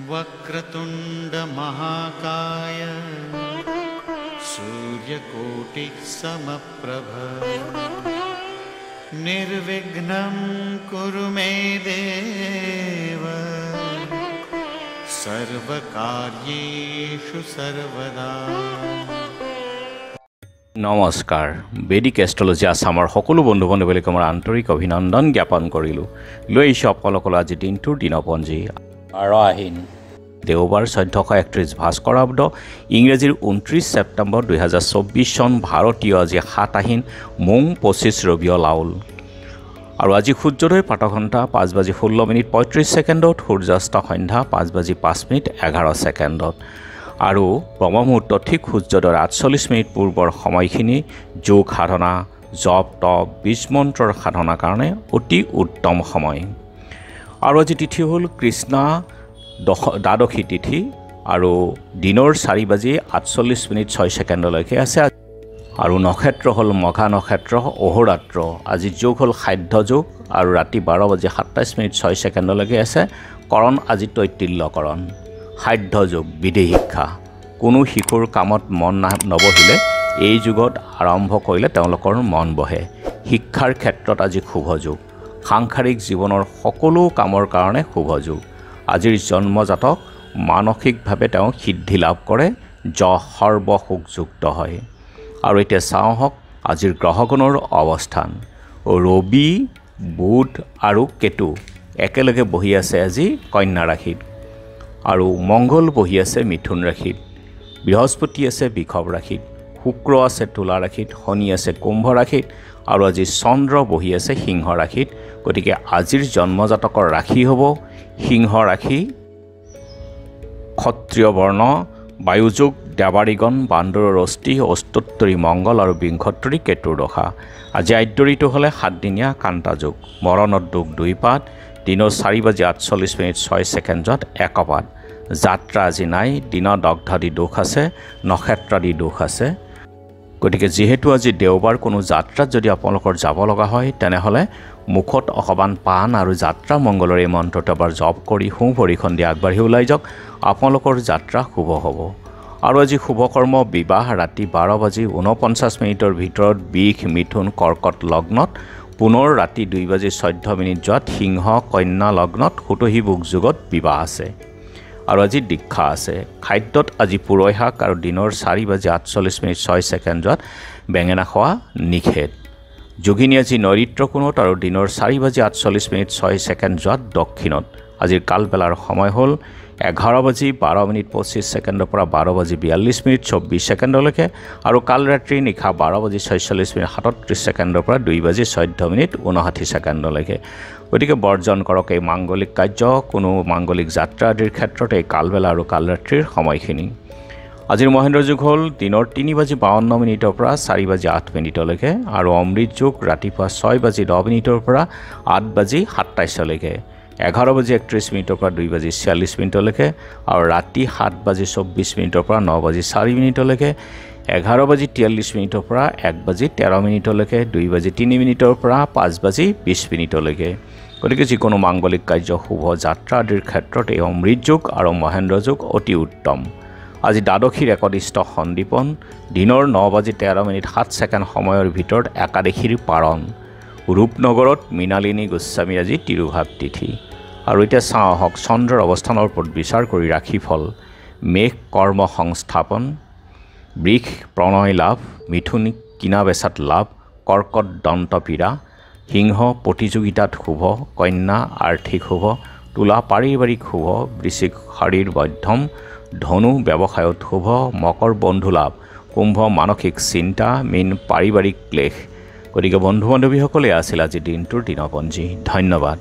वक्रतुंड महाकाय सूर्यकोटि समप्रभ निर्विघ्नं कुरु मे देव सर्वकार्येषु सर्वदा। नमस्कार। बेदिक एस्ट्रोलजी आसाমৰ সকলো বন্ধু বান্ধৱীক মোৰ আন্তৰিক অভিনন্দন জ্ঞাপন কৰিলো। লৈ আহিছোঁ আপোনালোকৰ আজি দিনটোৰ দিনপঞ্জী। আৰু আহিন দেওবাৰ 1431 ভাস্কৰাব্দ ইংৰাজীৰ 29 ছেপ্টেম্বৰ 2024 চন ভাৰতীয় আজি 7 আহিন মং 25 ৰবীয় লাউল। আৰু আজি সূৰ্যোদয় প্ৰাতঃঘণ্টা 5:16:35 সূৰ্যাস্ত সন্ধ্যা 5:05:11 আৰু ব্ৰহ্মমুহূৰ্ত ঠিক সূৰ্যোদয়ৰ 48 পূৰ্বৰ সময়খিনি যোগ সাধনা জপ তপ বীজ মন্ত্ৰৰ সাধনাৰ কাৰণে অতি উত্তম সময়। আৰু আজি তিথি হ'ল কৃষ্ণা দ্বাদশী তিথি আৰু দিনৰ 4:48:06 আছে। আৰু নক্ষত্ৰ হ'ল মঘা নক্ষত্ৰ অহোৰাত্ৰ। আজি যোগ হ'ল সাধ্য যোগ আৰু ৰাতি 12:27:06 আছে। কৰণ আজি তৈতিল্যকৰণ। সাধ্য যোগ বিধি শিক্ষা। কোনো শিশুৰ কামত মন নবহিলে এই যুগত আৰম্ভ কৰিলে তেওঁলোকৰ মন বহে। শিক্ষাৰ ক্ষেত্ৰত আজি শুভ যোগ। সাংসাৰিক জীৱনৰ সকলো কামৰ কাৰণে শুভ যোগ। আজিৰ জন্মজাতক মানসিকভাৱে তেওঁ সিদ্ধি লাভ কৰে, সৰ্বসুখযুক্ত হয়। আৰু এতিয়া চাওঁ হওক আজিৰ গ্ৰহগণৰ অৱস্থান। ৰবি বুধ আৰু কেতু একেলগে বহি আছে আজি কন্যা ৰাশিত। আৰু মংগল বহি আছে মিথুন ৰাশিত। বৃহস্পতি আছে বৃষভ ৰাশিত। শুক্ৰ আছে তুলা ৰাশিত। শনি আছে কুম্ভ ৰাশিত। আৰু আজি চন্দ্ৰ বহি আছে সিংহ ৰাশিত। গতিকে আজিৰ জন্মজাতকৰ ৰাশি হ'ব সিংহ ৰাশি, ক্ষত্ৰিয় বৰ্ণ, বায়ুযোগ, দেৱাৰীগণ, বান্দৰৰ অস্থি, অষ্টোত্তৰী মংগল আৰু বিংশোত্তৰী কেতুৰ দশা। আজি আদ্যৰিটো হ'লে 7 দিনীয়া কান্তা যোগ। মৰণত দুখ 2 পাত। দিনৰ 4:48:06 একপাত। যাত্ৰা আজি নাই। দিনত দগ্ধাদি দোষ আছে, নক্ষত্ৰাদি দোষ আছে। গতিকে যিহেতু আজি দেওবাৰ কোনো যাত্ৰাত যদি আপোনালোকৰ যাব লগা হয় তেনেহ'লে মুখত অকণমান পাণ আৰু যাত্ৰা মংগলৰ এই মন্ত্ৰটো এবাৰ জপ কৰি সোঁ ভৰিখন দি আগবাঢ়ি ওলাই যাওক। আপোনালোকৰ যাত্ৰা শুভ হ'ব। আৰু আজি শুভকৰ্ম বিবাহ ৰাতি 12:49 ভিতৰত বৃষ মিথুন কৰ্কট লগ্নত, পুনৰ ৰাতি 2:14 যোৱাত সিংহ কন্যা লগ্নত সুতহী বুক যুগত বিবাহ আছে। আৰু আজি দীক্ষা আছে। খাদ্যত আজি পুৰৈ শাক আৰু দিনৰ 4:48:06 বেঙেনা খোৱা নিষেধ। যোগিনী আজি নৈৰিত্ৰ কোণত আৰু দিনৰ 4:48:06 দক্ষিণত। আজিৰ কালবেলাৰ সময় হ'ল 11:12:25 পৰা 12:42:24 আৰু কাল ৰাত্ৰি নিশা 12:46:37 পৰা 2:14:59। গতিকে বৰ্জন কৰক এই মাংগলিক কাৰ্য, কোনো মাংগলিক যাত্ৰা আদিৰ ক্ষেত্ৰত এই কালবেলা আৰু কাল ৰাত্ৰিৰ সময়খিনি। আজিৰ মহেন্দ্ৰ যুগ হ'ল দিনৰ 3:52 পৰা 4:08 আৰু অমৃত যুগ ৰাতিপুৱা 6:10 পৰা 8:27 11:31 পৰা 2:46 আৰু ৰাতি 7:24 পৰা 9:04 11:43 পৰা 1:13 2:03 পৰা 5:20 গতিকে যিকোনো মাংগলিক কাৰ্য শুভ যাত্ৰা আদিৰ ক্ষেত্ৰত এই অমৃত যুগ আৰু মহেন্দ্ৰ যুগ অতি উত্তম। আজি দ্বাদশীৰ একদিষ্ট সন্দীপন। দিনৰ 9:13:07 সময়ৰ ভিতৰত একাদশীৰ পাৰণ। ৰূপনগৰত মৃণালিনী গোস্বামীৰ আজি তিৰুভাৱ তিথি। আৰু এতিয়া চাওঁ আহক চন্দ্ৰৰ অৱস্থানৰ ওপৰত বিচাৰ কৰি ৰাশিফল। মেঘ কৰ্ম সংস্থাপন, বৃষ প্ৰণয় লাভ, মিথুন কিনা বেচাত লাভ, কৰ্কট দন্তপীড়া, সিংহ প্ৰতিযোগিতাত শুভ, কন্যা আৰ্থিক শুভ, তুলা পাৰিবাৰিক শুভ, বৃশ্চিক শৰীৰ মধ্যম, ধনু ব্যৱসায়ত শুভ, মকৰ বন্ধু লাভ, কুম্ভ মানসিক চিন্তা, মীন পাৰিবাৰিক ক্লেশ। গতিকে বন্ধু বান্ধৱীসকলে আছিল আজি দিনটোৰ দিনপঞ্জী। ধন্যবাদ।